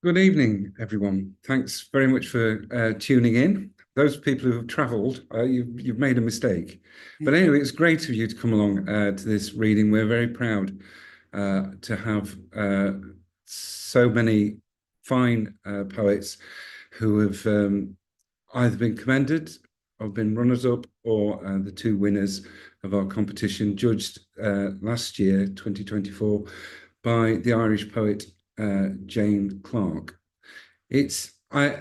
Good evening, everyone. Thanks very much for tuning in. Those people who have travelled, you've made a mistake. But anyway, it's great of you to come along to this reading. We're very proud to have so many fine poets who have either been commended or been runners-up, or the two winners of our competition, judged last year, 2024, by the Irish poet Jane Clark. It's I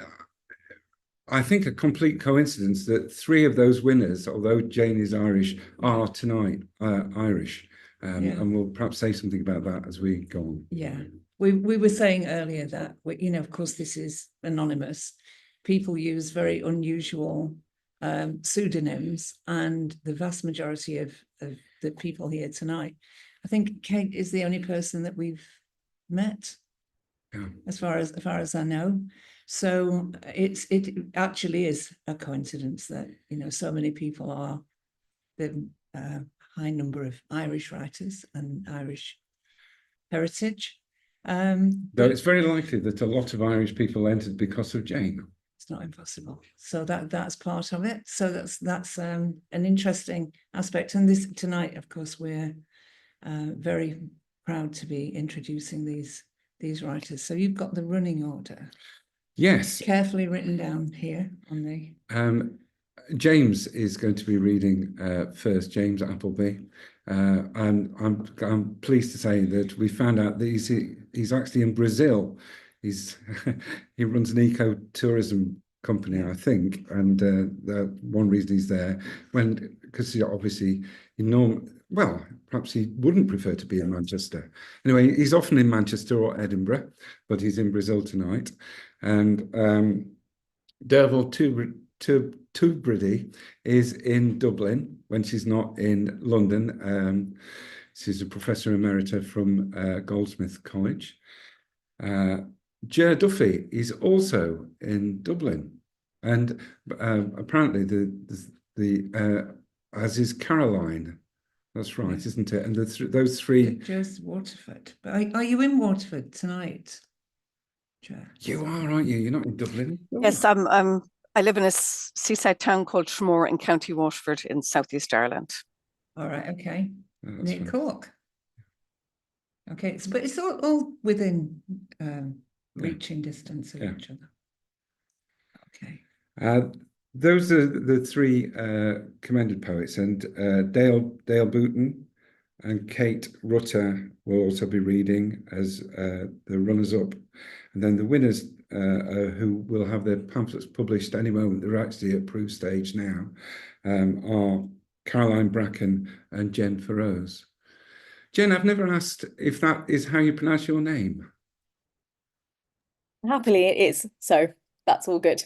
think a complete coincidence that three of those winners, although Jane is Irish, are tonight Irish. And we'll perhaps say something about that as we go on. Yeah, we were saying earlier that of course this is anonymous. People use very unusual pseudonyms, and the vast majority of the people here tonight, I think Kate is the only person that we've met. Yeah. As far as I know. So it actually is a coincidence that so many people are the high number of Irish writers and Irish heritage. Though it's very likely that a lot of Irish people entered because of Jane. It's not impossible. So that's part of it. So that's an interesting aspect. And this tonight, of course, we're very proud to be introducing these writers. So you've got the running order. Yes. Carefully written down here on the... James is going to be reading first, James Appleby. And I'm pleased to say that we found out that he's actually in Brazil. He runs an eco-tourism company, I think, and one reason he's there, because obviously perhaps he wouldn't prefer to be in Manchester. Anyway, he's often in Manchester or Edinburgh, but he's in Brazil tonight. And Derval Tubridy is in Dublin when she's not in London. She's a professor emerita from Goldsmith College. Ger Duffy is also in Dublin, and apparently as is Caroline. That's right, isn't it? And those three. Just Waterford. But are you in Waterford tonight, Ger? You are, aren't you? You're not in Dublin. Yes, I live in a seaside town called Tramore in County Waterford in southeast Ireland. All right, okay. Near Cork. Okay, but it's all within reaching distance of each other. Okay. Those are the three commended poets, and Dale Booton and Kate Rutter will also be reading as the runners-up. And then the winners, who will have their pamphlets published any moment, they're actually at proof stage now, are Caroline Bracken and Jen Feroze. Jen, I've never asked if that is how you pronounce your name. Happily it is, so that's all good.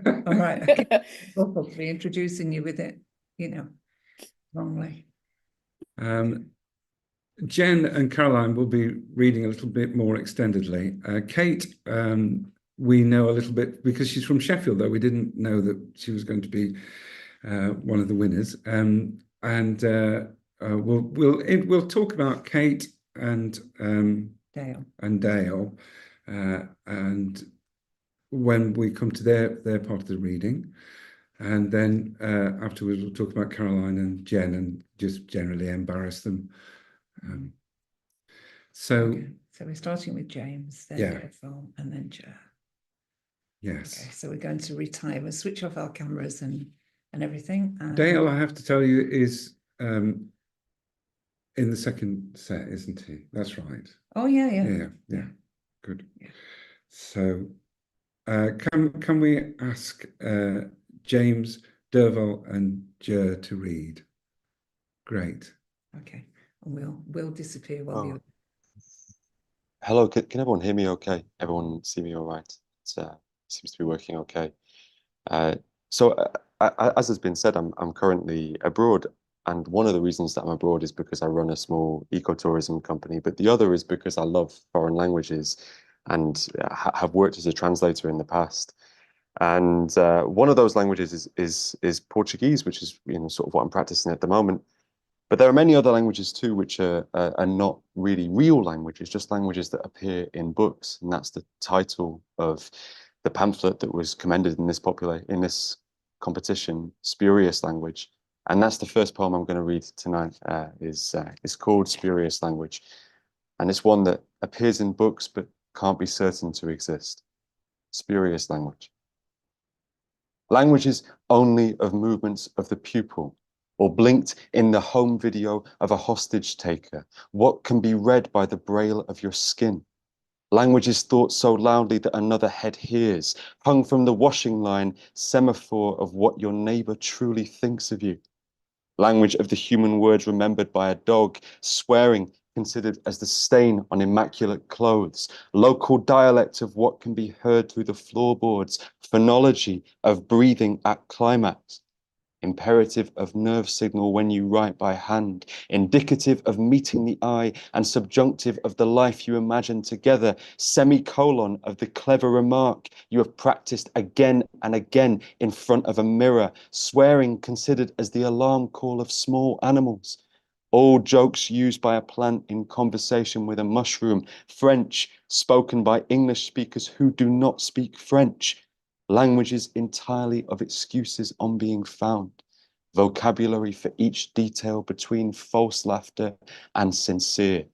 All right. Okay. Probably introducing you with it, wrongly. Jen and Caroline will be reading a little bit more extendedly. Kate, we know a little bit because she's from Sheffield, though we didn't know that she was going to be one of the winners. We'll talk about Kate and Dale. And when we come to their part of the reading, and then afterwards we'll talk about Caroline and Jen and just generally embarrass them. So we're starting with James, then Derval, and then Ger. Yes. Okay, so we're going to retire. We'll switch off our cameras and everything. Dale, I have to tell you, is in the second set, isn't he? That's right. Oh yeah. Good. Yeah. So can we ask James, Derval, and Ger to read? Great. Okay. We'll disappear while you. Hello, can everyone hear me okay? Everyone see me all right? It seems to be working okay. So as has been said, I'm currently abroad, and one of the reasons that I'm abroad is because I run a small ecotourism company, but the other is because I love foreign languages and have worked as a translator in the past. And one of those languages is Portuguese, which is sort of what I'm practicing at the moment. But there are many other languages too, which are not really real languages, just languages that appear in books. And that's the title of the pamphlet that was commended in this competition, Spurious Language. And that's the first poem I'm going to read tonight. Is called Spurious Language. And it's one that appears in books but can't be certain to exist. Spurious Language. Languages only of movements of the pupil, or blinked in the home video of a hostage taker. What can be read by the braille of your skin? Language is thought so loudly that another head hears, hung from the washing line, semaphore of what your neighbor truly thinks of you. Language of the human words remembered by a dog, swearing considered as the stain on immaculate clothes, local dialect of what can be heard through the floorboards, phonology of breathing at climax, imperative of nerve signal when you write by hand, indicative of meeting the eye, and subjunctive of the life you imagine together, semicolon of the clever remark you have practiced again and again in front of a mirror, swearing considered as the alarm call of small animals. All jokes used by a plant in conversation with a mushroom, French spoken by English speakers who do not speak French, languages entirely of excuses on being found, vocabulary for each detail between false laughter and sincere,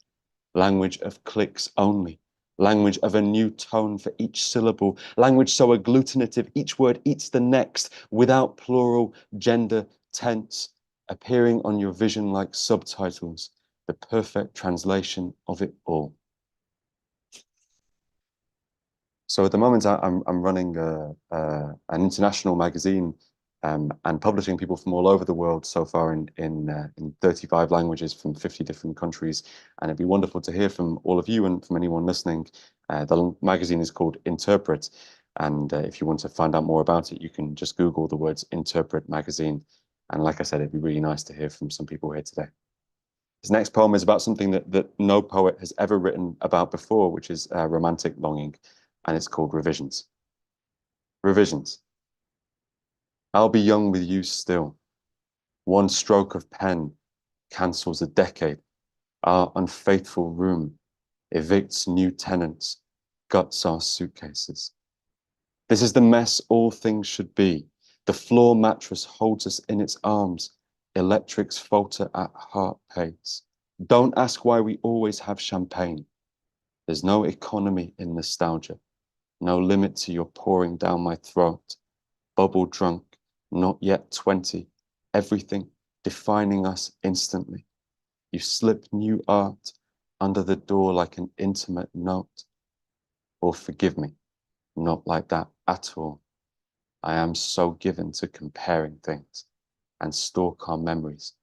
language of clicks only, language of a new tone for each syllable, language so agglutinative each word eats the next, without plural, gender, tense, appearing on your vision like subtitles, the perfect translation of it all. So at the moment, I'm running an international magazine and publishing people from all over the world so far in 35 languages from 50 different countries. And it'd be wonderful to hear from all of you and from anyone listening. The magazine is called Interpret. And if you want to find out more about it, you can just Google the words Interpret magazine. And like I said, it'd be really nice to hear from some people here today. This next poem is about something that no poet has ever written about before, which is romantic longing. And it's called Revisions. Revisions. I'll be young with you still. One stroke of pen cancels a decade. Our unfaithful room evicts new tenants, guts our suitcases. This is the mess all things should be. The floor mattress holds us in its arms. Electrics falter at heart pace. Don't ask why we always have champagne. There's no economy in nostalgia. No limit to your pouring down my throat. Bubble drunk, not yet 20. Everything defining us instantly. You slip new art under the door like an intimate note. Or forgive me, not like that at all. I am so given to comparing things and stalk our memories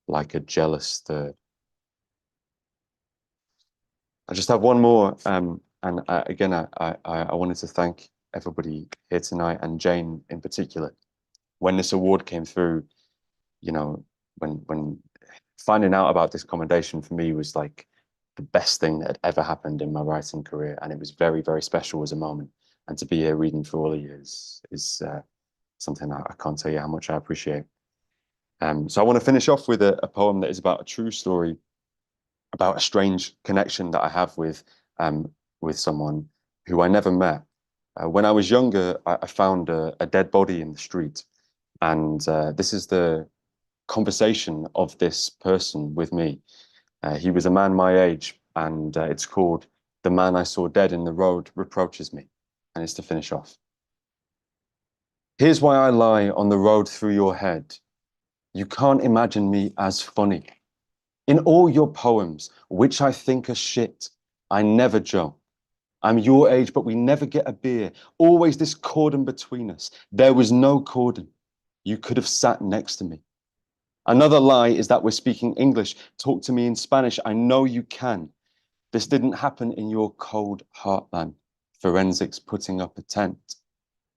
like a jealous third. I just have one more, and again, I wanted to thank everybody here tonight, and Jane in particular. When this award came through, you know, when finding out about this commendation for me was like the best thing that had ever happened in my writing career, and it was very, very special as a moment. And to be here reading for all of you is something I can't tell you how much I appreciate. So I want to finish off with a poem that is about a true story, about a strange connection that I have with someone who I never met. When I was younger, I found a dead body in the street, and this is the conversation of this person with me. He was a man my age, and it's called "The Man I Saw Dead in the Road Reproaches Me," and it's to finish off. Here's why I lie on the road through your head. You can't imagine me as funny. In all your poems, which I think are shit, I never joke. I'm your age, but we never get a beer. Always this cordon between us. There was no cordon. You could have sat next to me. Another lie is that we're speaking English. Talk to me in Spanish. I know you can. This didn't happen in your cold heartland. Forensics putting up a tent.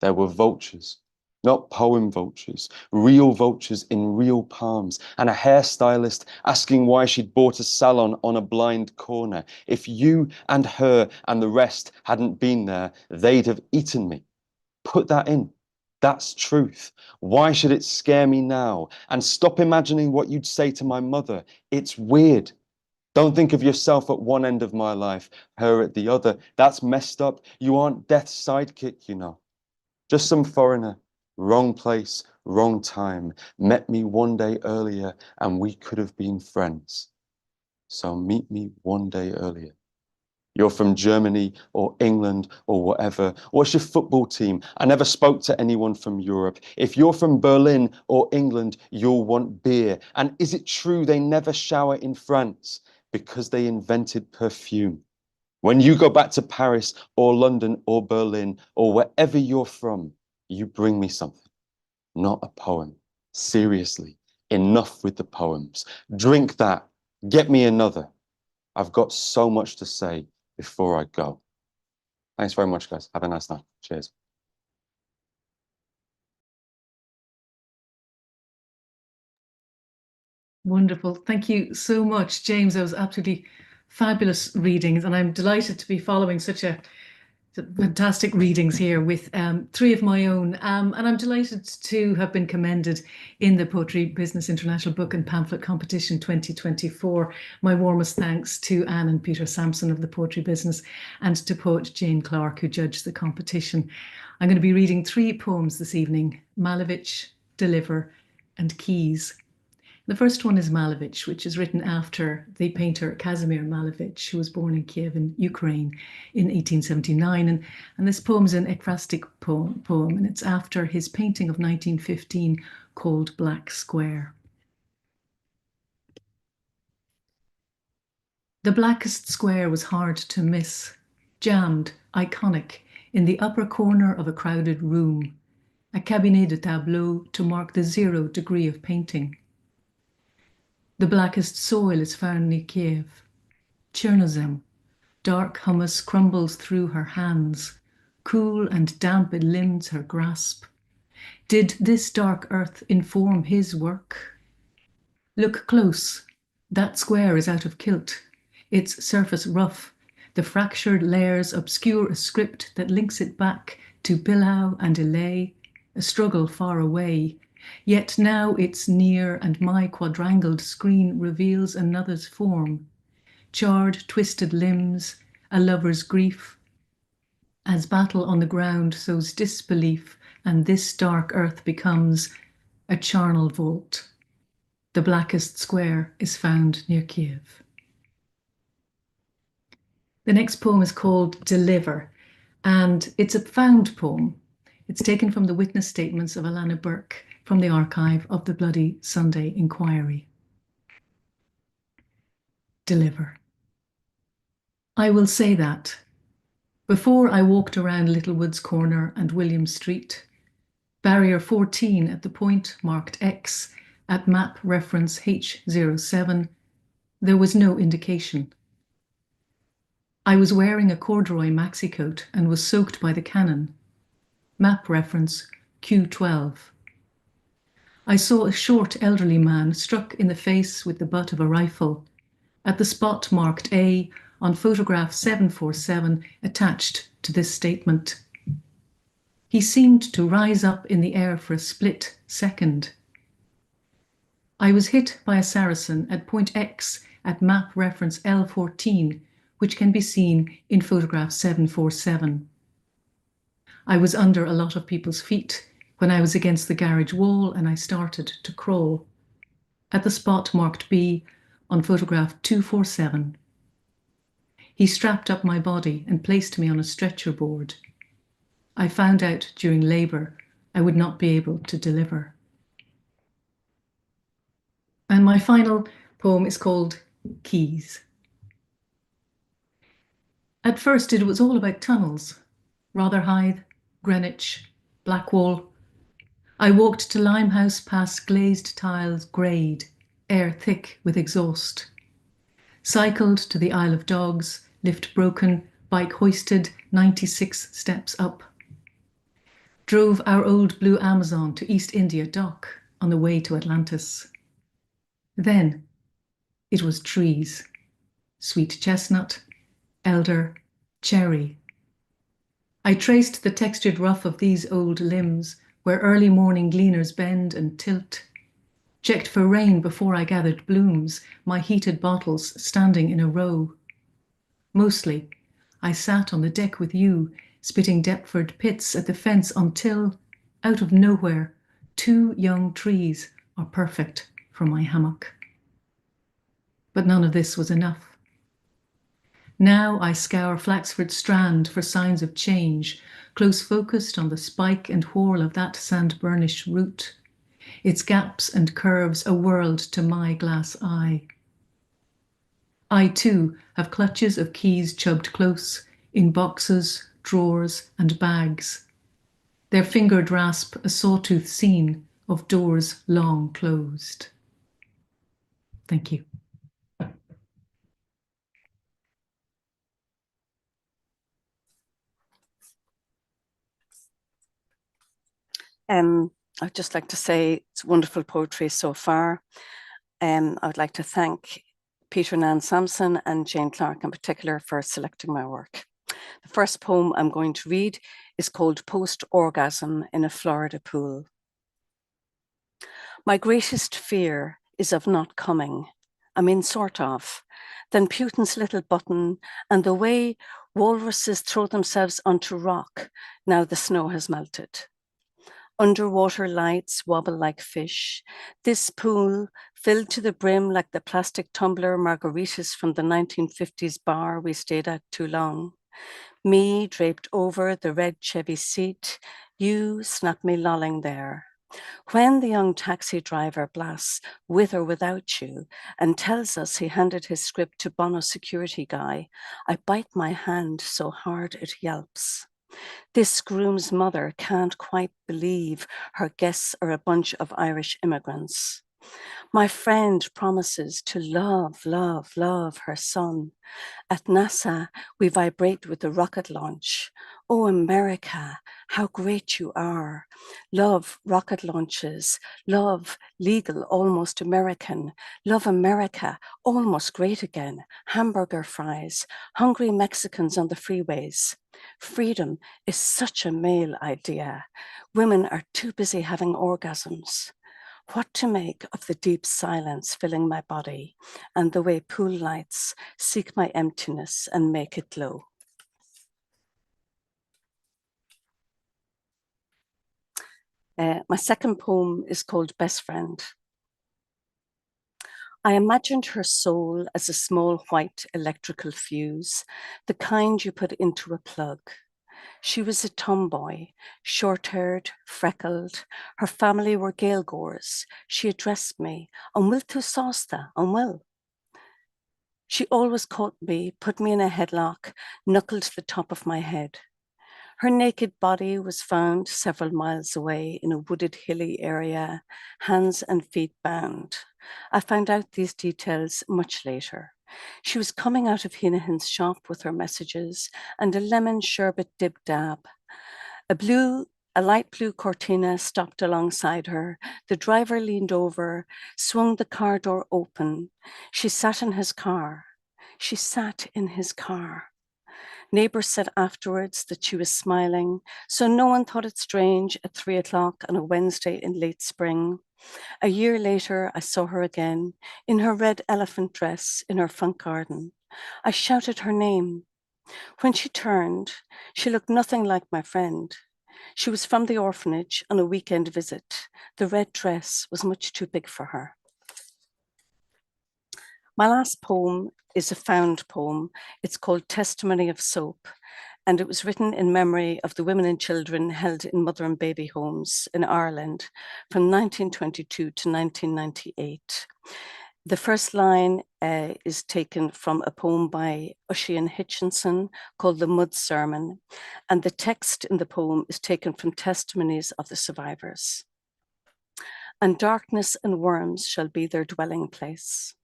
There were vultures. Not poem vultures, real vultures in real palms, and a hairstylist asking why she'd bought a salon on a blind corner. If you and her and the rest hadn't been there, they'd have eaten me. Put that in. That's truth. Why should it scare me now? And stop imagining what you'd say to my mother. It's weird. Don't think of yourself at one end of my life, her at the other. That's messed up. You aren't death's sidekick, you know. Just some foreigner, wrong place, wrong time. Met me one day earlier and we could have been friends. So meet me one day earlier. You're from Germany or England or whatever. What's your football team? I never spoke to anyone from Europe. If you're from Berlin or England, you'll want beer. And is it true they never shower in France? Because they invented perfume. When you go back to Paris or London or Berlin or wherever you're from, you bring me something, not a poem. Seriously, enough with the poems. Drink that, get me another. I've got so much to say before I go. Thanks very much, guys. Have a nice night. Cheers. Wonderful. Thank you so much, James. That was absolutely fabulous readings, and I'm delighted to be following such a fantastic readings here with three of my own. And I'm delighted to have been commended in the Poetry Business International Book and Pamphlet Competition 2024. My warmest thanks to Ann and Peter Sansom of the Poetry Business and to poet Jane Clark, who judged the competition. I'm going to be reading three poems this evening: Malevich, Deliver, and Keys. The first one is Malevich, which is written after the painter Kazimir Malevich, who was born in Kiev in Ukraine in 1879. And this poem is an ekphrastic poem, and it's after his painting of 1915 called Black Square. The blackest square was hard to miss, jammed, iconic, in the upper corner of a crowded room, a cabinet de tableau to mark the 0 degree of painting. The blackest soil is found near Kiev. Chernozem, dark hummus crumbles through her hands. Cool and damp it limns her grasp. Did this dark earth inform his work? Look close. That square is out of kilt. Its surface rough. The fractured layers obscure a script that links it back to Bilhao and Ilay, a struggle far away. Yet now it's near, and my quadrangled screen reveals another's form. Charred, twisted limbs, a lover's grief. As battle on the ground sows disbelief, and this dark earth becomes a charnel vault. The blackest square is found near Kiev. The next poem is called Deliver, and it's a found poem. It's taken from the witness statements of Alana Burke from the archive of the Bloody Sunday Inquiry. Deliver. I will say that. Before I walked around Littlewoods Corner and William Street, Barrier 14 at the point marked X at map reference H07, there was no indication. I was wearing a corduroy maxi coat and was soaked by the cannon. Map reference Q12. I saw a short elderly man struck in the face with the butt of a rifle at the spot marked A on photograph 747 attached to this statement. He seemed to rise up in the air for a split second. I was hit by a Saracen at point X at map reference L14, which can be seen in photograph 747. I was under a lot of people's feet when I was against the garage wall and I started to crawl. At the spot marked B on photograph 247. He strapped up my body and placed me on a stretcher board. I found out during labour I would not be able to deliver. And my final poem is called Keys. At first it was all about tunnels, Rotherhithe, Greenwich, Blackwall. I walked to Limehouse past glazed tiles greyed, air thick with exhaust. Cycled to the Isle of Dogs, lift broken, bike hoisted, 96 steps up. Drove our old blue Amazon to East India Dock on the way to Atlantis. Then it was trees, sweet chestnut, elder, cherry. I traced the textured rough of these old limbs, where early morning gleaners bend and tilt. Checked for rain before I gathered blooms, my heated bottles standing in a row. Mostly, I sat on the deck with you, spitting Deptford pits at the fence until, out of nowhere, 2 young trees are perfect for my hammock. But none of this was enough. Now I scour Flaxford Strand for signs of change, close focused on the spike and whorl of that sand-burnished route, its gaps and curves a world to my glass eye. I too have clutches of keys chubbed close, in boxes, drawers and bags. Their fingered rasp a sawtooth scene of doors long closed. Thank you. I'd just like to say it's wonderful poetry so far. I would like to thank Peter and Ann Sansom and Jane Clark in particular for selecting my work. The first poem I'm going to read is called Post-Orgasm in a Florida Pool. My greatest fear is of not coming. I mean, sort of. Then Putin's little button and the way walruses throw themselves onto rock now the snow has melted. Underwater lights wobble like fish. This pool, filled to the brim like the plastic tumbler margaritas from the 1950s bar we stayed at too long. Me draped over the red Chevy seat, you snap me lolling there. When the young taxi driver blasts with or without you and tells us he handed his script to Bono's security guy, I bite my hand so hard it yelps. This groom's mother can't quite believe her guests are a bunch of Irish immigrants. My friend promises to love, love, love her son. At NASA, we vibrate with the rocket launch. Oh, America, how great you are. Love rocket launches. Love legal, almost American. Love America, almost great again. Hamburger fries. Hungry Mexicans on the freeways. Freedom is such a male idea. Women are too busy having orgasms. What to make of the deep silence filling my body and the way pool lights seek my emptiness and make it glow. My second poem is called Best Friend. I imagined her soul as a small white electrical fuse, the kind you put into a plug. She was a tomboy, short-haired, freckled. Her family were Gaeilgeoirs. She addressed me, "An bhfuil tú sásta, an bhfuil?" She always caught me, put me in a headlock, knuckled to the top of my head. Her naked body was found several miles away in a wooded, hilly area, hands and feet bound. I found out these details much later. She was coming out of Heenahan's shop with her messages and a lemon sherbet dib-dab. A light blue Cortina stopped alongside her. The driver leaned over, swung the car door open. She sat in his car. She sat in his car. Neighbours said afterwards that she was smiling, so no one thought it strange at 3 o'clock on a Wednesday in late spring. A year later, I saw her again, in her red elephant dress in her front garden. I shouted her name. When she turned, she looked nothing like my friend. She was from the orphanage on a weekend visit. The red dress was much too big for her. My last poem is a found poem. It's called Testimony of Soap, and it was written in memory of the women and children held in mother and baby homes in Ireland from 1922 to 1998. The first line is taken from a poem by Ossian Hitchinson called The Mud Sermon, and the text in the poem is taken from testimonies of the survivors. And darkness and worms shall be their dwelling place.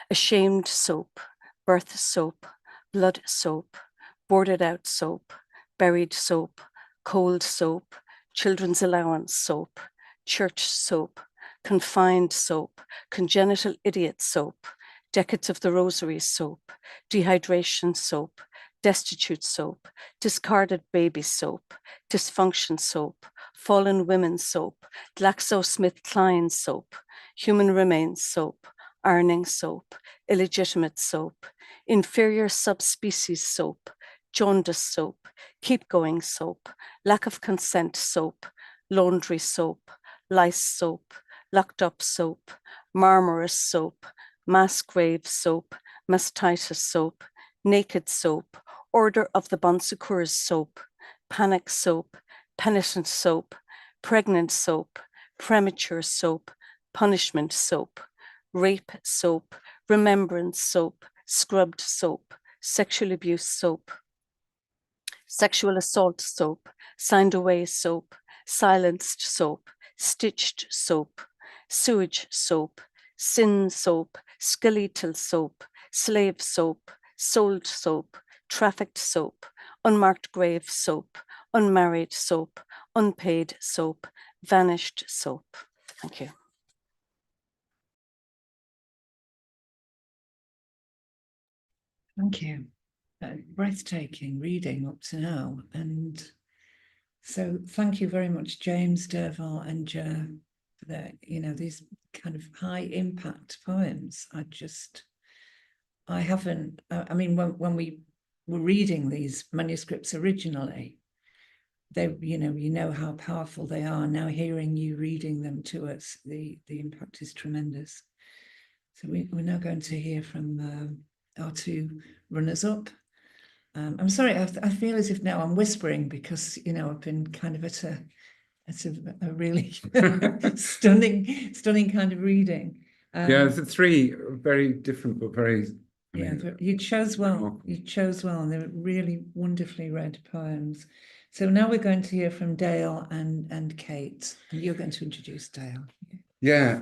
Ashamed soap, birth soap, blood soap, boarded out soap, buried soap, cold soap, children's allowance soap, church soap, confined soap, congenital idiot soap, decades of the rosary soap, dehydration soap, destitute soap, discarded baby soap, dysfunction soap, fallen women's soap, GlaxoSmithKline soap, human remains soap, ironing soap, illegitimate soap, inferior subspecies soap, jaundice soap, keep going soap, lack of consent soap, laundry soap, lice soap, locked up soap, marmorous soap, mass grave soap, mastitis soap, naked soap, order of the Bon Secours soap, panic soap, penitent soap, pregnant soap, premature soap, punishment soap, rape soap, remembrance soap, scrubbed soap, sexual abuse soap, sexual assault soap, signed away soap, silenced soap, stitched soap, sewage soap, sin soap, skeletal soap, slave soap, sold soap, trafficked soap, unmarked grave soap, unmarried soap, unpaid soap, vanished soap. Thank you. Thank you. Breathtaking reading up to now. And so thank you very much, James, Derval and Ger, for the, these kind of high impact poems. I mean, when we were reading these manuscripts originally, they, you know how powerful they are. Now hearing you reading them to us, the impact is tremendous. So we're now going to hear from our two runners-up. I'm sorry, I feel as if now I'm whispering because, I've been kind of at a really stunning kind of reading. Yeah, the three very different but very. You chose well. You chose well, and they're really wonderfully read poems. So now we're going to hear from Dale and Kate, and you're going to introduce Dale. Yeah,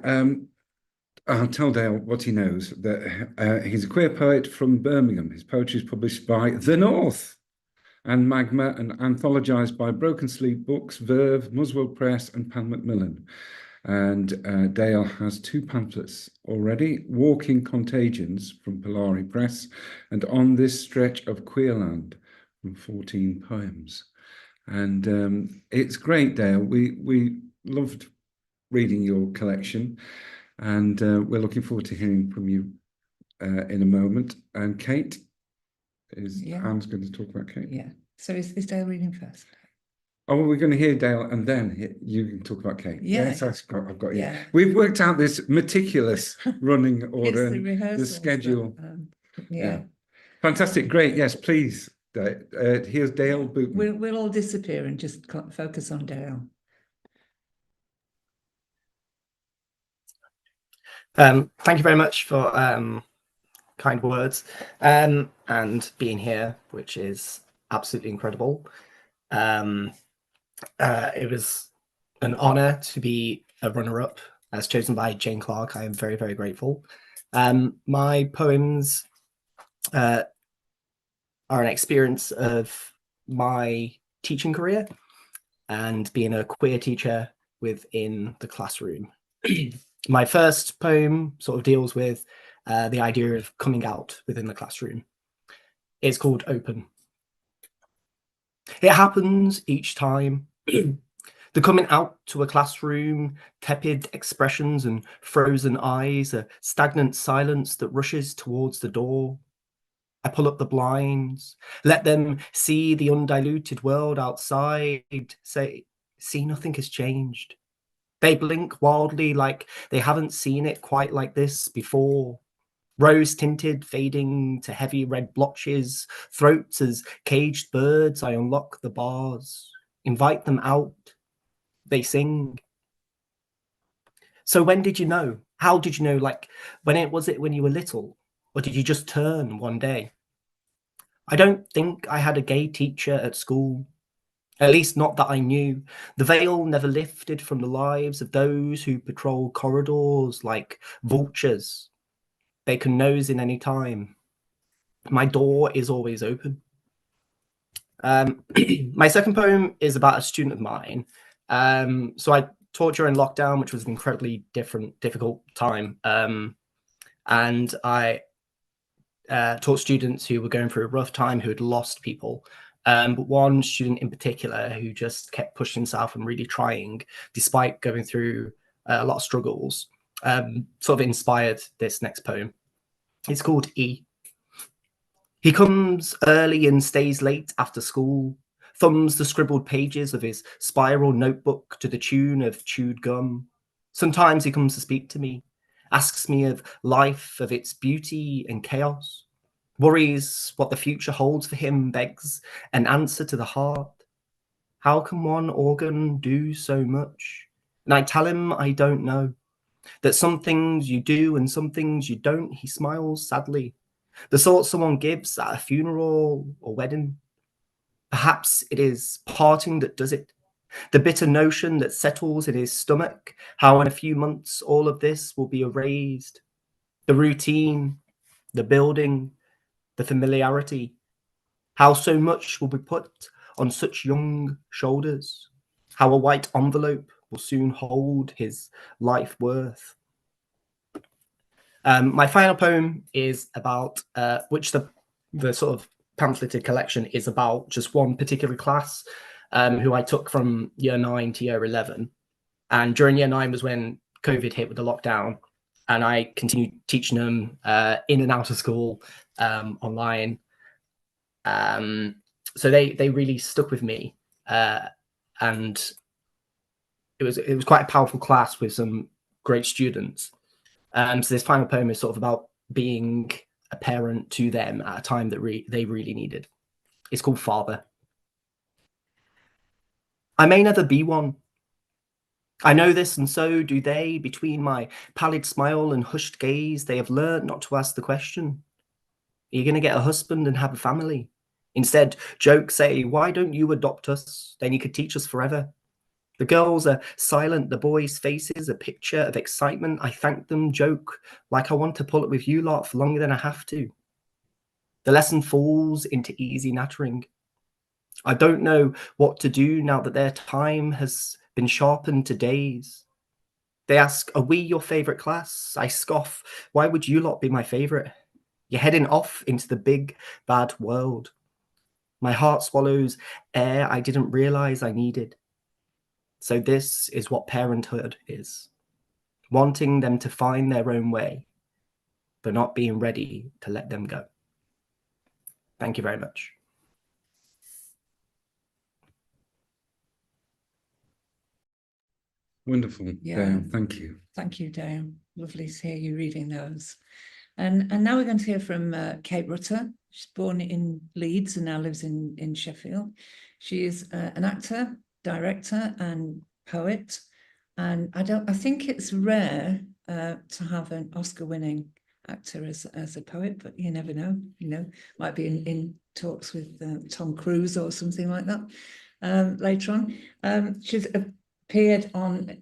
I'll tell Dale what he knows, that he's a queer poet from Birmingham. His poetry is published by The North and Magma and anthologized by Broken Sleep Books, Verve, Muswell Press and Pan Macmillan. And Dale has two pamphlets already, Walking Contagions from Polari Press and On This Stretch of Queerland from 14 poems. And it's great, Dale. We loved reading your collection. And we're looking forward to hearing from you in a moment. And Kate Anne's going to talk about Kate. Yeah. So is Dale reading first? Oh, well, we're going to hear Dale and then you can talk about Kate. Yeah. Yes, I've got you. Yeah. We've worked out this meticulous running order and the schedule. Yeah. Fantastic. Great. Yes, please. Here's Dale Booton. We'll all disappear and just focus on Dale. Thank you very much for kind words and being here, which is absolutely incredible. It was an honor to be a runner-up as chosen by Jane Clark. I am very, very grateful. My poems are an experience of my teaching career and being a queer teacher within the classroom. My first poem sort of deals with the idea of coming out within the classroom. It's called Open. It happens each time. The coming out to a classroom, tepid expressions and frozen eyes, a stagnant silence that rushes towards the door. I pull up the blinds, let them see the undiluted world outside, say, see, nothing has changed. They blink wildly like they haven't seen it quite like this before. Rose-tinted, fading to heavy red blotches, throats as caged birds. I unlock the bars, invite them out. They sing. So when did you know? How did you know? Like, was it when you were little? Or did you just turn one day? I don't think I had a gay teacher at school. At least not that I knew. The veil never lifted from the lives of those who patrol corridors like vultures. They can nose in any time. My door is always open. My second poem is about a student of mine. So I taught during lockdown, which was an incredibly difficult time. And I taught students who were going through a rough time, who had lost people. But one student in particular who just kept pushing himself and really trying, despite going through a lot of struggles, sort of inspired this next poem. It's called E. He comes early and stays late after school, thumbs the scribbled pages of his spiral notebook to the tune of chewed gum. Sometimes he comes to speak to me, asks me of life, of its beauty and chaos, worries what the future holds for him, begs an answer to the heart. How can one organ do so much? And I tell him I don't know, that some things you do and some things you don't. He smiles sadly, the sort someone gives at a funeral or wedding. Perhaps it is parting that does it, the bitter notion that settles in his stomach, how in a few months all of this will be erased. The routine, the building, the familiarity, how so much will be put on such young shoulders, how a white envelope will soon hold his life worth. My final poem is about, which the sort of pamphleted collection is about just one particular class who I took from year 9 to year 11. And during year 9 was when COVID hit with the lockdown, and I continued teaching them in and out of school, online. So they really stuck with me, and it was quite a powerful class with some great students. So this final poem is sort of about being a parent to them at a time that they really needed. It's called Father. I may never be one. I know this, and so do they. Between my pallid smile and hushed gaze, they have learnt not to ask the question, are you going to get a husband and have a family? Instead, jokes say, why don't you adopt us? Then you could teach us forever. The girls are silent, the boys' faces a picture of excitement. I thank them, joke, like I want to pull it with you lot for longer than I have to. The lesson falls into easy nattering. I don't know what to do now that their time has been sharpened to days. They ask, are we your favourite class? I scoff, why would you lot be my favourite? You're heading off into the big, bad world. My heart swallows air I didn't realise I needed. So this is what parenthood is. Wanting them to find their own way, but not being ready to let them go. Thank you very much. Wonderful. Yeah. Dale, thank you. Thank you, Dale. Lovely to hear you reading those. And now we're going to hear from Kate Rutter. She's born in Leeds and now lives in Sheffield. She is an actor, director, and poet. And I think it's rare to have an Oscar-winning actor as a poet, but you never know. You know, might be in talks with Tom Cruise or something like that later on. She's appeared on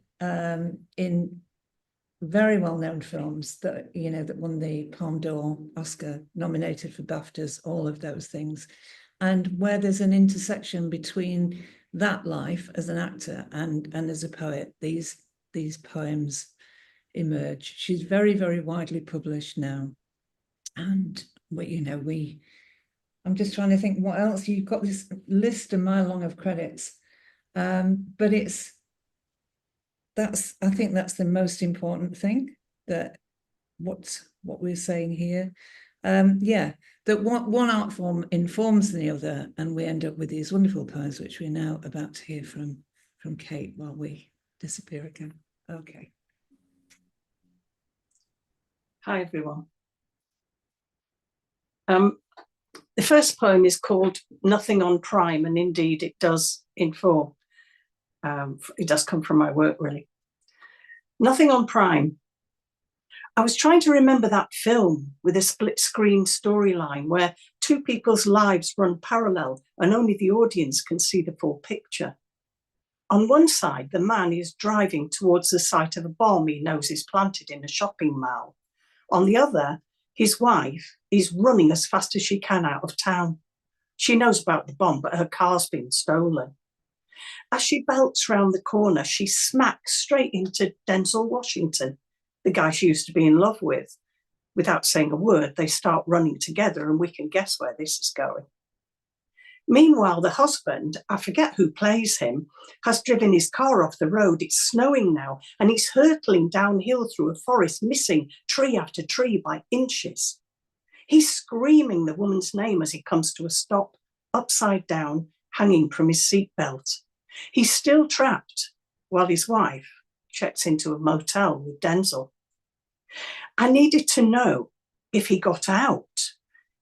in very well-known films that that won the Palme d'Or, Oscar, nominated for BAFTAs, all of those things, and where there's an intersection between that life as an actor and as a poet, these poems emerge. She's very, very widely published now, and I'm just trying to think what else. You've got this list a mile long of credits, but I think that's the most important thing, that what we're saying here. That one art form informs the other, and we end up with these wonderful poems, which we're now about to hear from Kate while we disappear again. Okay. Hi, everyone. The first poem is called Nothing on Prime, and indeed it does inform. It does come from my work, really. Nothing on Prime. I was trying to remember that film with a split screen storyline where two people's lives run parallel and only the audience can see the full picture. On one side, the man is driving towards the site of a bomb he knows is planted in a shopping mall. On the other, his wife is running as fast as she can out of town. She knows about the bomb, but her car's been stolen. As she belts round the corner, she smacks straight into Denzel Washington, the guy she used to be in love with. Without saying a word, they start running together, and we can guess where this is going. Meanwhile, the husband, I forget who plays him, has driven his car off the road. It's snowing now, and he's hurtling downhill through a forest, missing tree after tree by inches. He's screaming the woman's name as he comes to a stop, upside down, hanging from his seatbelt. He's still trapped while his wife checks into a motel with Denzel. I needed to know if he got out,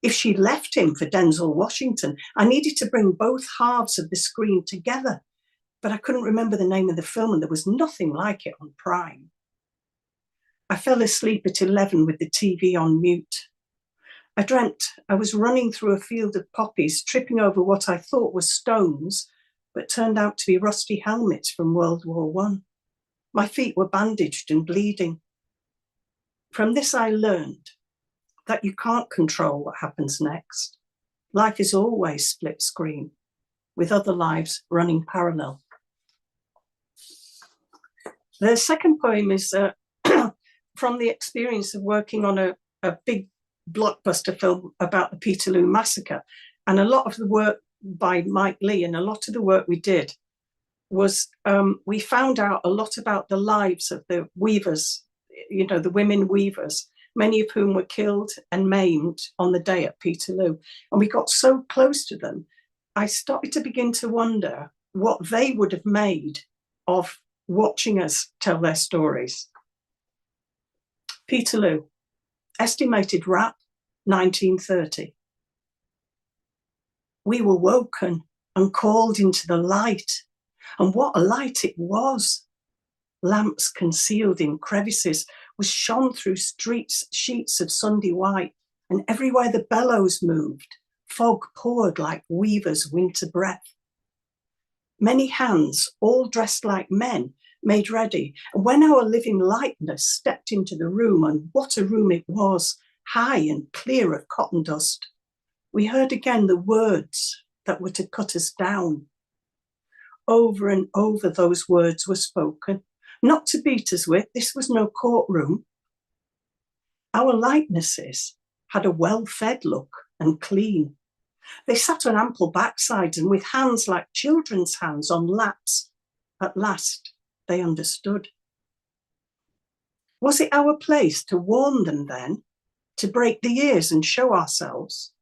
if she left him for Denzel Washington. I needed to bring both halves of the screen together, but I couldn't remember the name of the film, and there was nothing like it on Prime. I fell asleep at 11 with the TV on mute. I dreamt I was running through a field of poppies, tripping over what I thought were stones, but turned out to be rusty helmets from World War I. My feet were bandaged and bleeding. From this, I learned that you can't control what happens next. Life is always split screen, with other lives running parallel. The second poem is from the experience of working on a big blockbuster film about the Peterloo Massacre. And a lot of the work by Mike Lee, and a lot of the work we did was we found out a lot about the lives of the weavers, you know, the women weavers, many of whom were killed and maimed on the day at Peterloo. And we got so close to them, I started to begin to wonder what they would have made of watching us tell their stories. Peterloo, estimated RAP, 1930. We were woken and called into the light, and what a light it was. Lamps concealed in crevices was shone through streets, sheets of Sunday white, and everywhere the bellows moved, fog poured like weavers' winter breath. Many hands, all dressed like men, made ready, and when our living likeness stepped into the room, and what a room it was, high and clear of cotton dust, we heard again the words that were to cut us down. Over and over those words were spoken, not to beat us with. This was no courtroom. Our likenesses had a well-fed look and clean. They sat on ample backsides and with hands like children's hands on laps. At last, they understood. Was it our place to warn them then, to break the ears and show ourselves?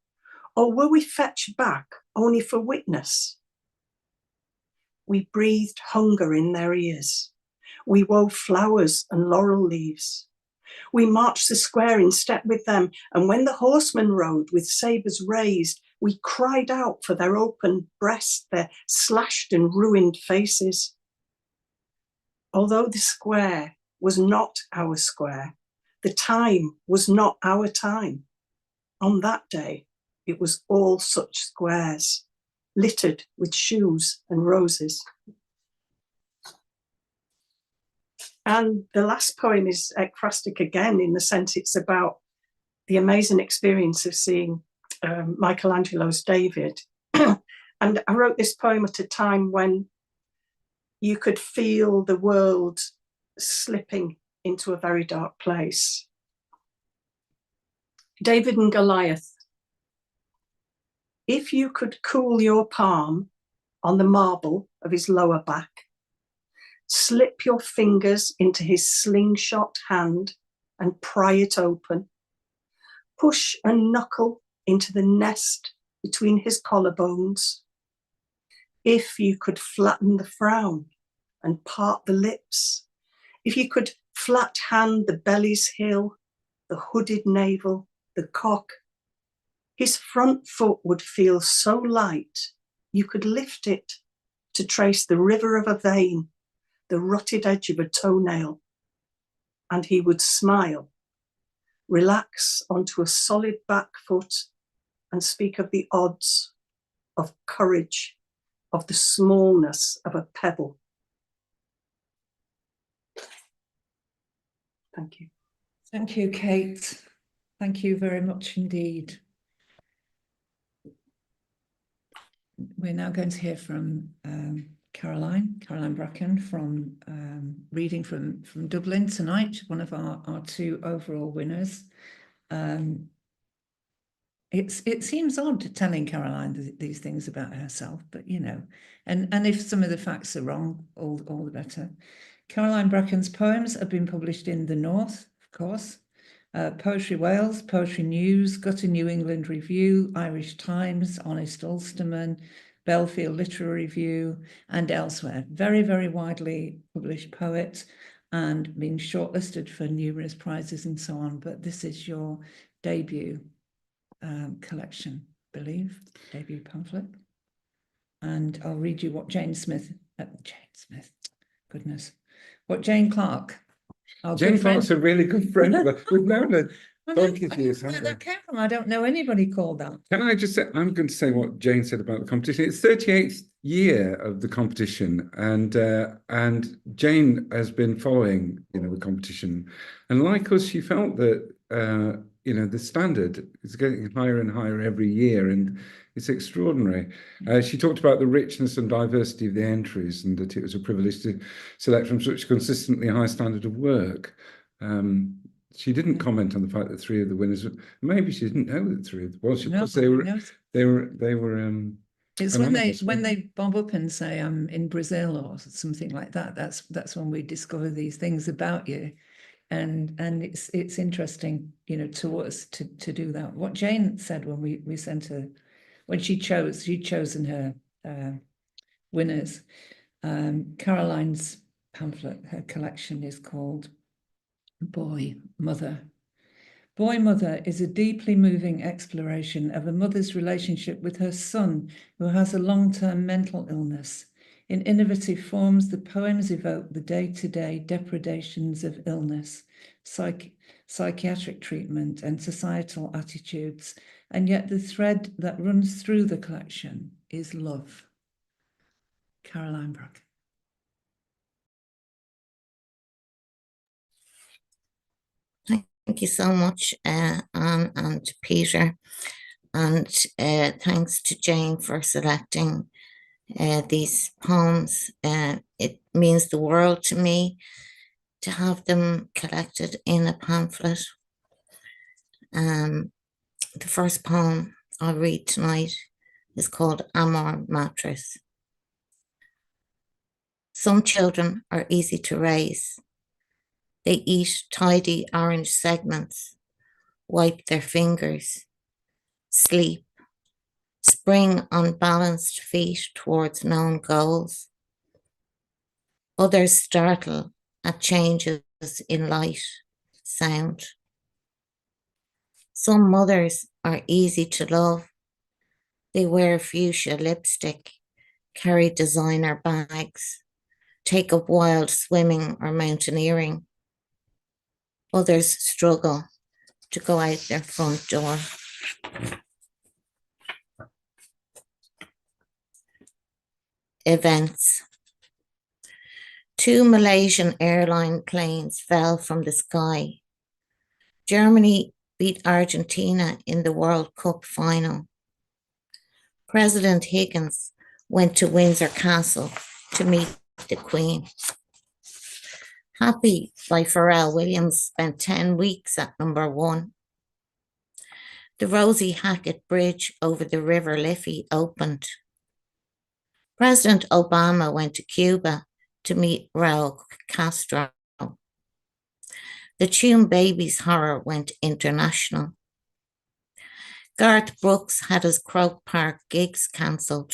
Or were we fetched back only for witness? We breathed hunger in their ears. We wove flowers and laurel leaves. We marched the square in step with them, and when the horsemen rode with sabres raised, we cried out for their open breasts, their slashed and ruined faces. Although the square was not our square, the time was not our time. On that day, it was all such squares, littered with shoes and roses. And the last poem is ekphrastic again, in the sense it's about the amazing experience of seeing Michelangelo's David. And I wrote this poem at a time when you could feel the world slipping into a very dark place. David and Goliath. If you could cool your palm on the marble of his lower back, slip your fingers into his slingshot hand and pry it open, push a knuckle into the nest between his collarbones. If you could flatten the frown and part the lips, if you could flat hand the belly's hill, the hooded navel, the cock, his front foot would feel so light you could lift it to trace the river of a vein, the rutted edge of a toenail, and he would smile, relax onto a solid back foot and speak of the odds, of courage, of the smallness of a pebble. Thank you. Thank you, Kate. Thank you very much indeed. We're now going to hear from Caroline Bracken from reading from Dublin tonight, one of our two overall winners. It seems odd telling Caroline these things about herself, but you know, and if some of the facts are wrong, all the better. Caroline Bracken's poems have been published in The North, of course, Poetry Wales, Poetry News, Got a New England Review, Irish Times, Honest Ulsterman, Belfield Literary Review, and elsewhere. Very, very widely published poet and been shortlisted for numerous prizes and so on. But this is your debut collection, I believe, debut pamphlet. And I'll read you what what Jane Clark. Jane Clark's a really good friend of us. We've known her donkey's I don't years, know where haven't we? that came from. I don't know anybody called that. Can I just say, I'm going to say what Jane said about the competition. It's 38th year of the competition, and Jane has been following, the competition, and like us, she felt that the standard is getting higher and higher every year, and it's extraordinary. She talked about the richness and diversity of the entries, and that it was a privilege to select from such consistently high standard of work. She didn't comment on the fact that three of the winners. Maybe she didn't know that three of them. Well, because they were. It's anonymous, when they bob up and say I'm in Brazil or something like that. That's when we discover these things about you, and it's interesting, to us to do that. What Jane said when we sent her, when she'd chosen her winners. Caroline's pamphlet, her collection is called Boy Mother. Boy Mother is a deeply moving exploration of a mother's relationship with her son, who has a long-term mental illness. In innovative forms, the poems evoke the day-to-day depredations of illness, psychiatric treatment, and societal attitudes, and yet the thread that runs through the collection is love. Caroline Bracken. Thank you so much, Anne and Peter, and thanks to Jane for selecting these poems. It means the world to me to have them collected in a pamphlet. The first poem I'll read tonight is called Amor Mattress. Some children are easy to raise. They eat tidy orange segments, wipe their fingers, sleep, spring on balanced feet towards known goals. Others startle at changes in light, sound. Some mothers are easy to love. They wear fuchsia lipstick, carry designer bags, take up wild swimming or mountaineering. Others struggle to go out their front door. Events. 2 Malaysian airline planes fell from the sky. Germany beat Argentina in the World Cup final. President Higgins went to Windsor Castle to meet the Queen. Happy by Pharrell Williams spent 10 weeks at #1. The Rosie Hackett Bridge over the River Liffey opened. President Obama went to Cuba to meet Raul Castro. The Tune Babies horror went international. Garth Brooks had his Croke Park gigs cancelled.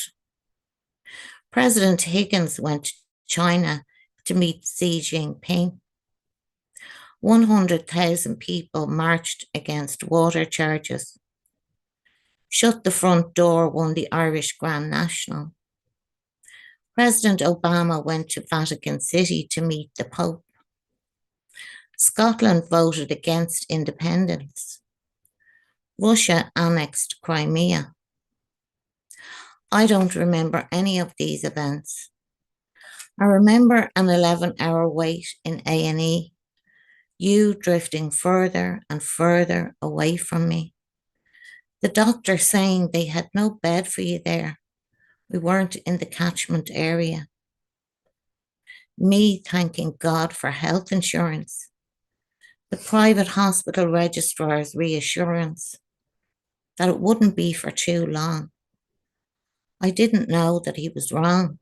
President Higgins went to China to meet Xi Jinping. 100,000 people marched against water charges. Shut the Front Door won the Irish Grand National. President Obama went to Vatican City to meet the Pope. Scotland voted against independence. Russia annexed Crimea. I don't remember any of these events. I remember an 11-hour wait in A&E, you drifting further and further away from me. The doctor saying they had no bed for you there. We weren't in the catchment area. Me thanking God for health insurance. the private hospital registrar's reassurance that it wouldn't be for too long. I didn't know that he was wrong.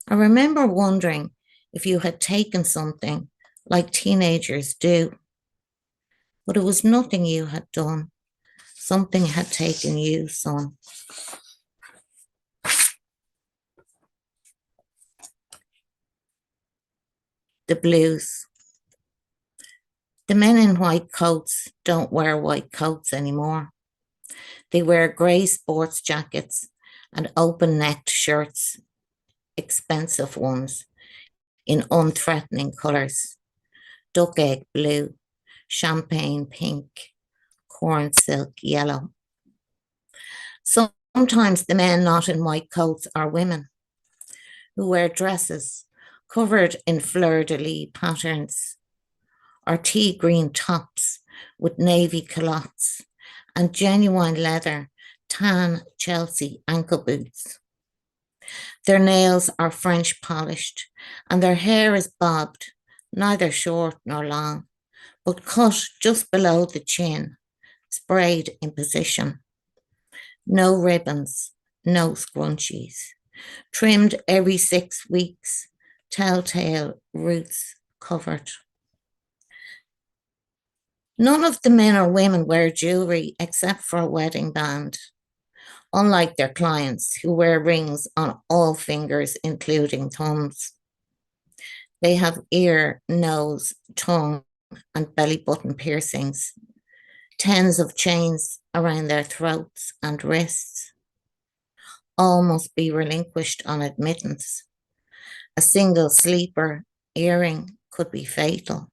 I remember wondering if you had taken something like teenagers do, but it was nothing you had done. Something had taken you, son. The blues. The men in white coats don't wear white coats anymore. They wear grey sports jackets and open-necked shirts, expensive ones, in unthreatening colours: duck egg blue, champagne pink, corn silk yellow. Sometimes the men not in white coats are women who wear dresses covered in fleur-de-lis patterns, or tea green tops with navy culottes and genuine leather tan Chelsea ankle boots. Their nails are French polished and their hair is bobbed, neither short nor long, but cut just below the chin, sprayed in position. No ribbons, no scrunchies, trimmed every 6 weeks, telltale roots covered. None of the men or women wear jewelry except for a wedding band, unlike their clients who wear rings on all fingers, including thumbs. They have ear, nose, tongue, and belly button piercings, tens of chains around their throats and wrists. All must be relinquished on admittance. A single sleeper earring could be fatal.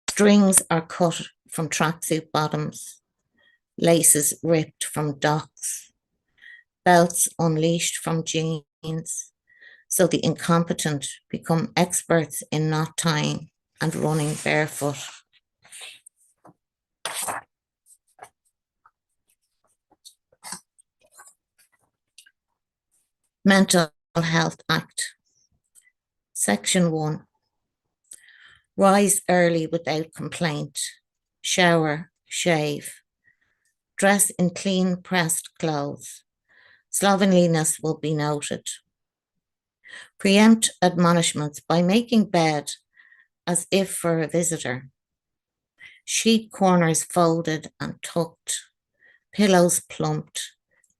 Strings are cut from tracksuit bottoms, laces ripped from docks, belts unleashed from jeans, so the incompetent become experts in knot tying and running barefoot. Mental Health Act. Section 1. Rise early without complaint. Shower, shave. Dress in clean pressed clothes. Slovenliness will be noted. Preempt admonishments by making bed as if for a visitor. Sheet corners folded and tucked. Pillows plumped.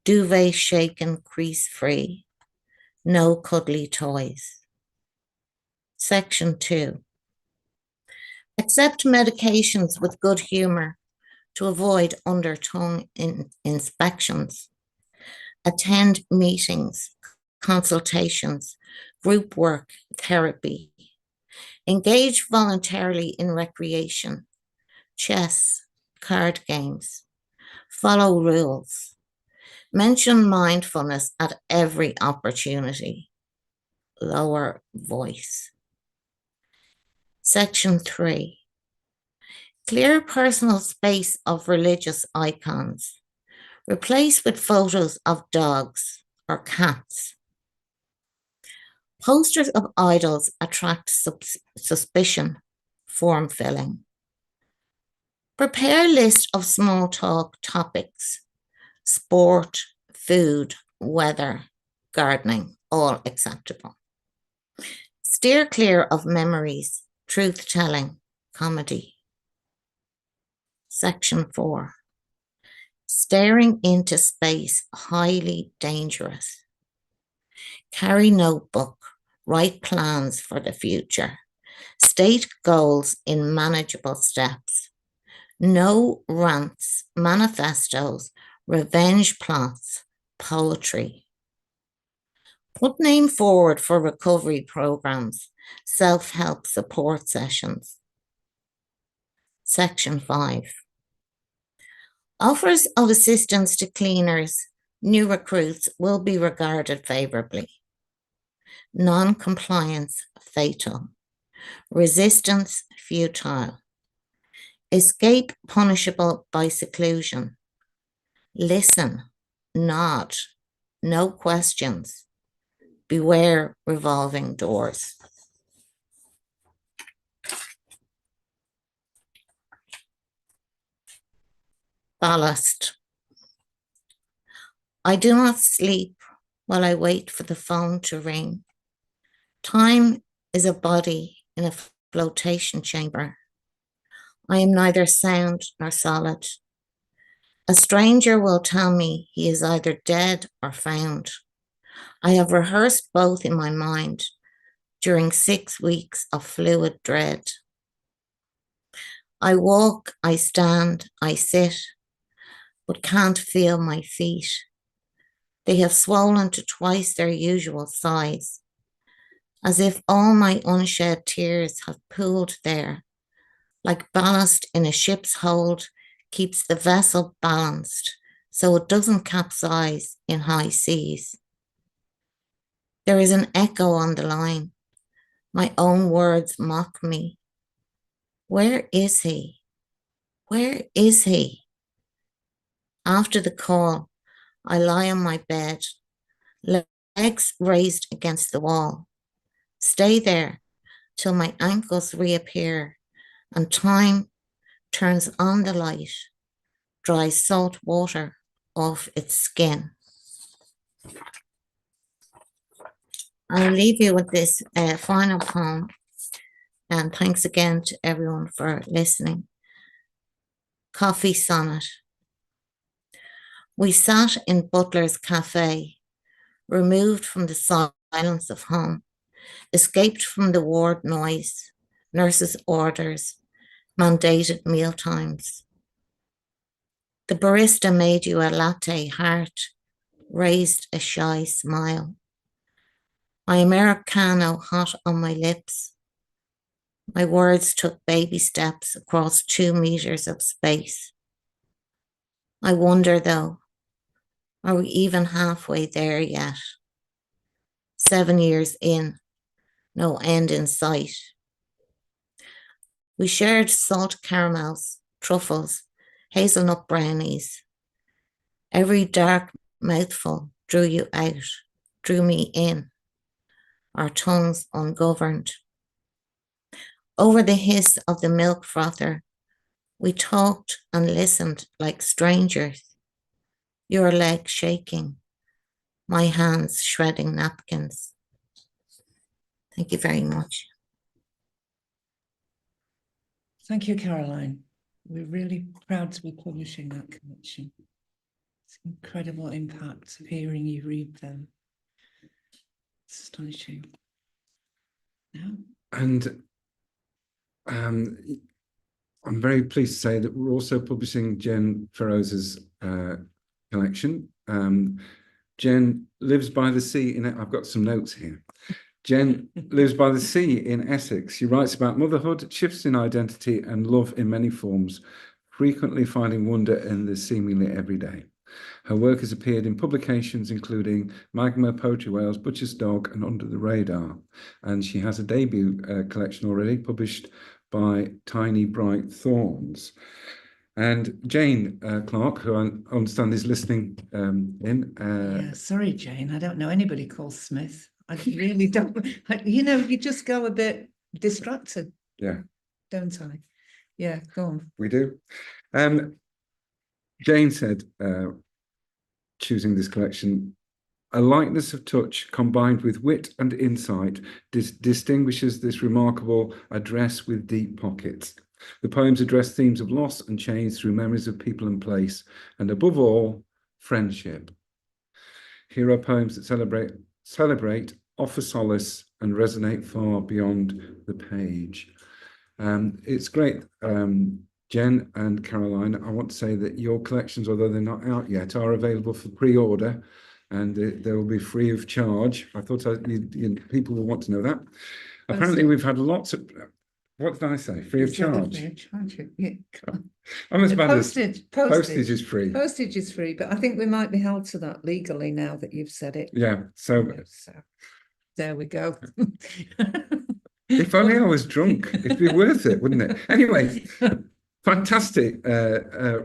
Duvet shaken crease free. No cuddly toys. Section 2. Accept medications with good humour to avoid under-tongue inspections. Attend meetings, consultations, group work, therapy. Engage voluntarily in recreation, chess, card games. Follow rules. Mention mindfulness at every opportunity. Lower voice. Section 3. Clear personal space of religious icons. Replace with photos of dogs or cats. Posters of idols attract suspicion, form filling. Prepare a list of small talk topics: sport, food, weather, gardening, all acceptable. Steer clear of memories, truth-telling, comedy. Section 4. Staring into space, highly dangerous. Carry notebook, write plans for the future. State goals in manageable steps. No rants, manifestos, revenge plots, poetry. Put name forward for recovery programs, self-help support sessions. Section 5. Offers of assistance to cleaners, new recruits will be regarded favourably. Non-compliance fatal. Resistance futile. Escape punishable by seclusion. Listen, nod, no questions. Beware revolving doors. Ballast. I do not sleep while I wait for the phone to ring. Time is a body in a flotation chamber. I am neither sound nor solid. A stranger will tell me he is either dead or found. I have rehearsed both in my mind during 6 weeks of fluid dread. I walk, I stand, I sit, but can't feel my feet. They have swollen to twice their usual size, as if all my unshed tears have pooled there, like ballast in a ship's hold keeps the vessel balanced so it doesn't capsize in high seas. There is an echo on the line. My own words mock me. Where is he? Where is he? After the call, I lie on my bed, legs raised against the wall. Stay there till my ankles reappear and time turns on the light, dries salt water off its skin. I'll leave you with this final poem, and thanks again to everyone for listening. Coffee Sonnet. We sat in Butler's Cafe, removed from the silence of home, escaped from the ward noise, nurses' orders, mandated mealtimes. The barista made you a latte heart, raised a shy smile. My Americano hot on my lips. My words took baby steps across 2 meters of space. I wonder though, are we even halfway there yet? 7 years in, no end in sight. We shared salt caramels, truffles, hazelnut brownies. Every dark mouthful drew you out, drew me in, our tongues ungoverned. Over the hiss of the milk frother, we talked and listened like strangers, your leg shaking, my hands shredding napkins. Thank you very much. Thank you, Caroline. We're really proud to be publishing that collection. It's an incredible impact of hearing you read them. It's astonishing. Yeah. And I'm very pleased to say that we're also publishing Jen Feroze's collection. Jen lives by the sea in it. I've got some notes here. Jen lives by the sea in Essex. She writes about motherhood, shifts in identity, and love in many forms, frequently finding wonder in the seemingly everyday. Her work has appeared in publications including Magma, Poetry Wales, Butcher's Dog, and Under the Radar. And she has a debut collection already published by Tiny Bright Thorns. And Jane Clark, who I understand is listening in. Yeah, sorry, Jane. I don't know anybody called Smith. I really don't. You just go a bit distracted. Yeah. Don't I? Yeah, go on. We do. Jane said, choosing this collection, a lightness of touch combined with wit and insight distinguishes this remarkable address with deep pockets. The poems address themes of loss and change through memories of people and place, and above all, friendship. Here are poems that celebrate, offer solace, and resonate far beyond the page. It's great. Jen and Caroline, I want to say that your collections, although they're not out yet, are available for pre-order, and they will be free of charge. I thought people will want to know that. Apparently, we've had lots of... What did I say? Free of charge? Free of charge. Yeah. I'm as bad as... Postage is free. Postage is free, but I think we might be held to that legally now that you've said it. Yeah, so there we go. If only I was drunk, it'd be worth it, wouldn't it? Anyway, fantastic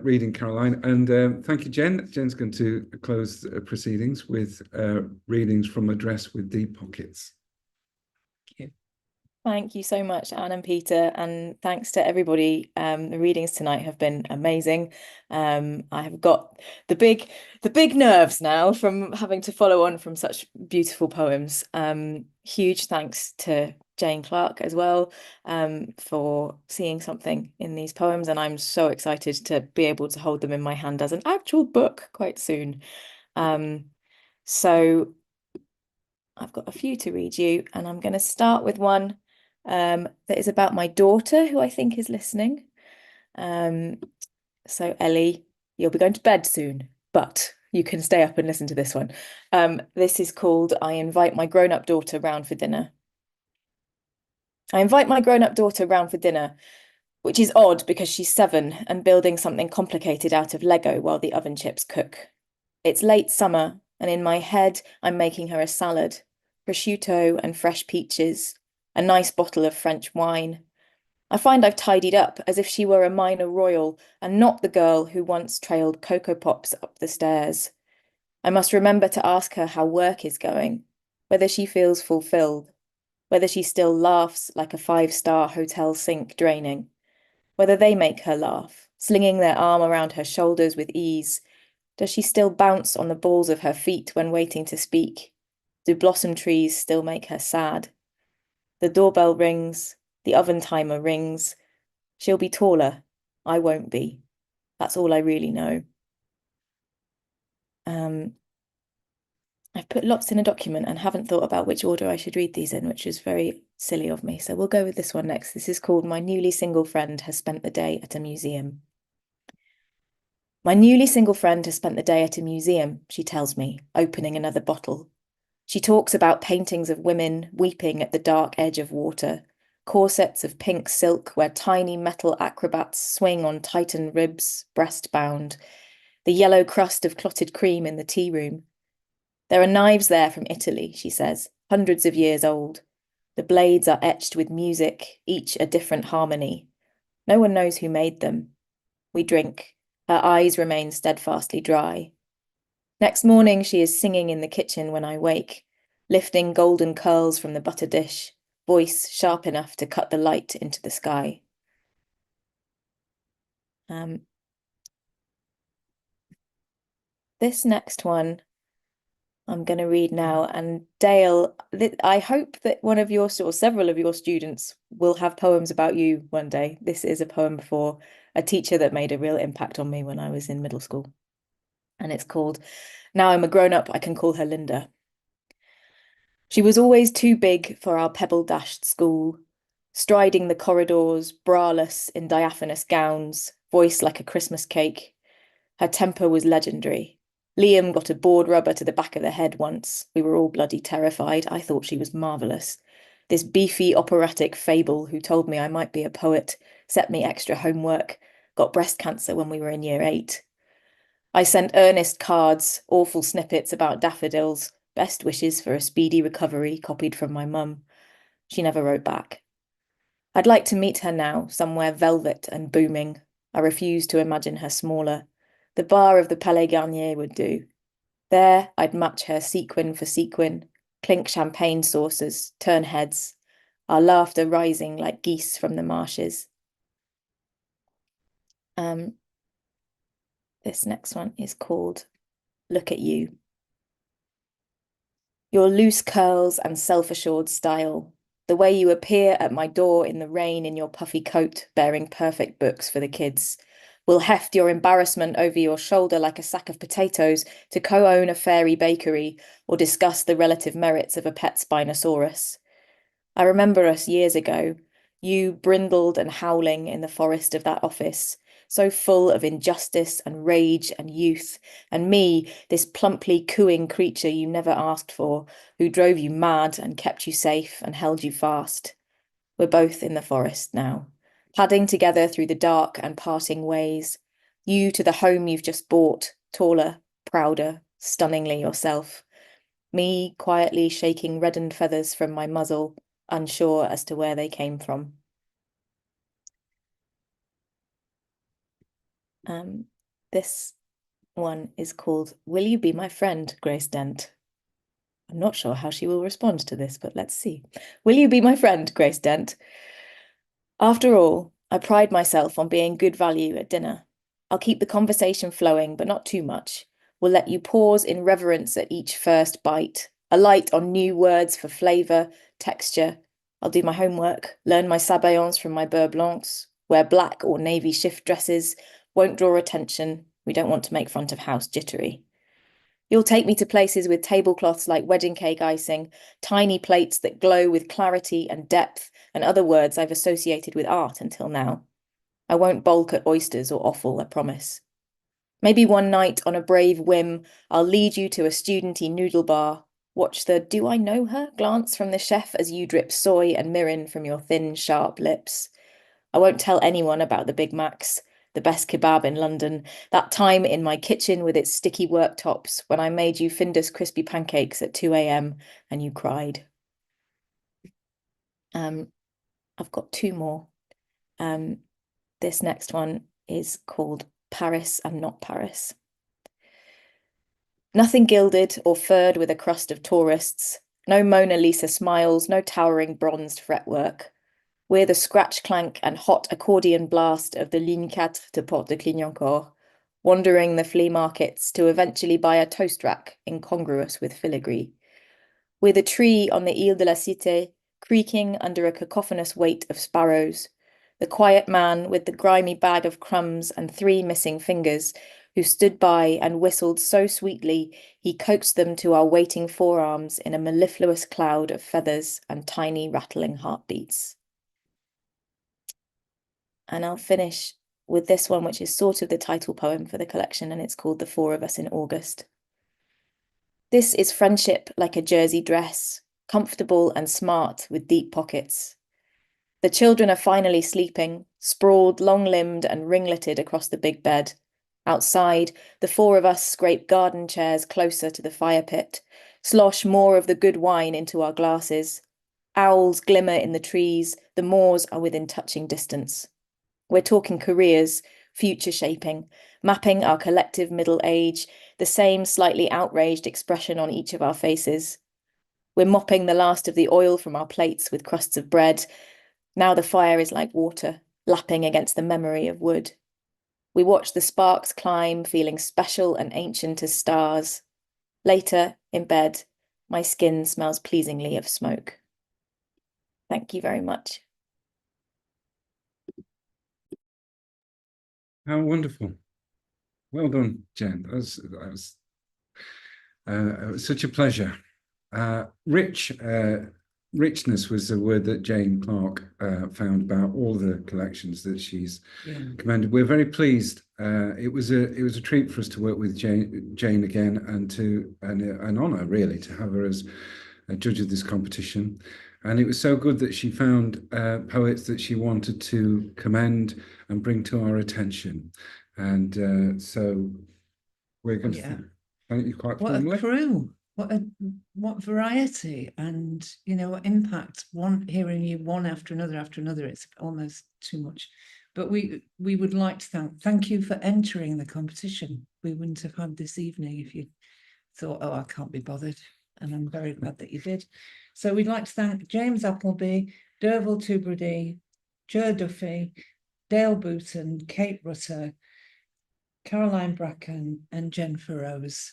reading, Caroline. And thank you, Jen. Jen's going to close proceedings with readings from Address with Deep Pockets. Thank you. Thank you so much, Anne and Peter, and thanks to everybody. The readings tonight have been amazing. I have got the big nerves now from having to follow on from such beautiful poems. Huge thanks to Jane Clark as well, for seeing something in these poems, and I'm so excited to be able to hold them in my hand as an actual book quite soon. So I've got a few to read you, and I'm going to start with one that is about my daughter, who I think is listening. So Ellie, you'll be going to bed soon, but you can stay up and listen to this one. This is called I Invite My Grown-Up Daughter Round for Dinner. I invite my grown-up daughter round for dinner, which is odd because she's 7 and building something complicated out of Lego while the oven chips cook. It's late summer, and in my head, I'm making her a salad, prosciutto and fresh peaches, a nice bottle of French wine. I find I've tidied up as if she were a minor royal and not the girl who once trailed Cocoa Pops up the stairs. I must remember to ask her how work is going, whether she feels fulfilled, whether she still laughs like a 5-star hotel sink draining, whether they make her laugh, slinging their arm around her shoulders with ease. Does she still bounce on the balls of her feet when waiting to speak? Do blossom trees still make her sad? The doorbell rings, the oven timer rings. She'll be taller. I won't be. That's all I really know. I've put lots in a document and haven't thought about which order I should read these in, which is very silly of me. So we'll go with this one next. This is called My Newly Single Friend Has Spent the Day at a Museum. My newly single friend has spent the day at a museum, she tells me, opening another bottle. She talks about paintings of women weeping at the dark edge of water, corsets of pink silk where tiny metal acrobats swing on Titan ribs, breast-bound, the yellow crust of clotted cream in the tea room. There are knives there from Italy, she says, hundreds of years old. The blades are etched with music, each a different harmony. No one knows who made them. We drink. Her eyes remain steadfastly dry. Next morning, she is singing in the kitchen when I wake, lifting golden curls from the butter dish, voice sharp enough to cut the light into the sky. This next one I'm going to read now, and Dale, I hope that one of your or several of your students will have poems about you one day. This is a poem for a teacher that made a real impact on me when I was in middle school. And it's called Now I'm a Grown-Up, I Can Call Her Linda. She was always too big for our pebble-dashed school, striding the corridors, braless in diaphanous gowns, voice like a Christmas cake. Her temper was legendary. Liam got a board rubber to the back of the head once. We were all bloody terrified. I thought she was marvellous. This beefy operatic fable who told me I might be a poet, set me extra homework, got breast cancer when we were in year 8. I sent earnest cards, awful snippets about daffodils, best wishes for a speedy recovery copied from my mum. She never wrote back. I'd like to meet her now, somewhere velvet and booming. I refuse to imagine her smaller. The bar of the Palais Garnier would do. There, I'd match her sequin for sequin, clink champagne saucers, turn heads, our laughter rising like geese from the marshes. This next one is called Look at You. Your loose curls and self-assured style, the way you appear at my door in the rain in your puffy coat, bearing perfect books for the kids, will heft your embarrassment over your shoulder like a sack of potatoes to co-own a fairy bakery or discuss the relative merits of a pet Spinosaurus. I remember us years ago, you brindled and howling in the forest of that office, so full of injustice and rage and youth, and me, this plumply cooing creature you never asked for, who drove you mad and kept you safe and held you fast. We're both in the forest now, padding together through the dark and parting ways. You to the home you've just bought, taller, prouder, stunningly yourself. Me quietly shaking reddened feathers from my muzzle, unsure as to where they came from. This one is called Will You Be My Friend, Grace Dent? I'm not sure how she will respond to this, but let's see. Will you be my friend, Grace Dent? After all, I pride myself on being good value at dinner. I'll keep the conversation flowing, but not too much. We'll let you pause in reverence at each first bite, alight on new words for flavour, texture. I'll do my homework, learn my sabayons from my beurre blancs, wear black or navy shift dresses, won't draw attention. We don't want to make front of house jittery. You'll take me to places with tablecloths like wedding cake icing, tiny plates that glow with clarity and depth, and other words I've associated with art until now. I won't balk at oysters or offal, I promise. Maybe one night, on a brave whim, I'll lead you to a studenty noodle bar, watch the "do I know her" glance from the chef as you drip soy and mirin from your thin, sharp lips. I won't tell anyone about the Big Macs, the best kebab in London, that time in my kitchen with its sticky worktops when I made you Findus crispy pancakes at 2 a.m. and you cried. I've got two more. This next one is called Paris and Not Paris. Nothing gilded or furred with a crust of tourists, no Mona Lisa smiles, no towering bronzed fretwork. We're the scratch clank and hot accordion blast of the Ligne 4 de Porte de Clignancourt, wandering the flea markets to eventually buy a toast rack incongruous with filigree. We're the tree on the Ile de la Cité, creaking under a cacophonous weight of sparrows, the quiet man with the grimy bag of crumbs and 3 missing fingers, who stood by and whistled so sweetly he coaxed them to our waiting forearms in a mellifluous cloud of feathers and tiny rattling heartbeats. And I'll finish with this one, which is sort of the title poem for the collection, and it's called The Four of Us in August. This is friendship like a jersey dress, comfortable and smart with deep pockets. The children are finally sleeping, sprawled, long-limbed and ringleted across the big bed. Outside, the 4 of us scrape garden chairs closer to the fire pit, slosh more of the good wine into our glasses. Owls glimmer in the trees, the moors are within touching distance. We're talking careers, future shaping, mapping our collective middle age, the same slightly outraged expression on each of our faces. We're mopping the last of the oil from our plates with crusts of bread. Now the fire is like water, lapping against the memory of wood. We watch the sparks climb, feeling special and ancient as stars. Later, in bed, my skin smells pleasingly of smoke. Thank you very much. How wonderful. Well done, Jen. That was such a pleasure. Richness was the word that Jane Clark found about all the collections that she's commended. We're very pleased. It was a treat for us to work with Jane again, and an honour really to have her as a judge of this competition. And it was so good that she found poets that she wanted to commend and bring to our attention. And so we're going to thank you quite formally. What a crew! What variety, and what impact. Hearing you one after another, it's almost too much. But we would like to thank you for entering the competition. We wouldn't have had this evening if you thought, oh, I can't be bothered. And I'm very glad that you did. So we'd like to thank James Appleby, Derval Tubridy, Ger Duffy, Dale Booton, Kate Rutter, Caroline Bracken, and Jen Feroze.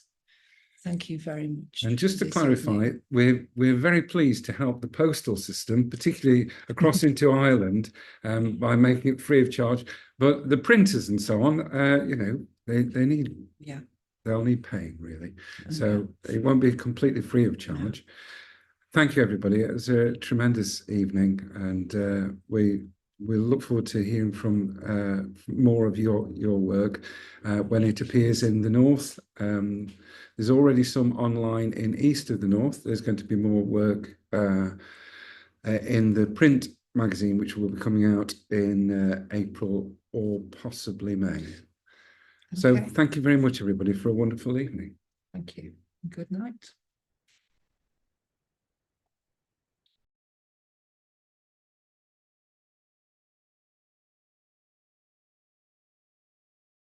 Thank you very much. And just to clarify, we're very pleased to help the postal system, particularly across into Ireland, by making it free of charge. But the printers and so on, they need, they'll need paying really. So it won't be completely free of charge. No. Thank you, everybody. It was a tremendous evening, and we'll look forward to hearing from more of your work when it appears in the North. There's already some online in East of the North. There's going to be more work in the print magazine, which will be coming out in April or possibly May. Okay. So thank you very much, everybody, for a wonderful evening. Thank you. Good night.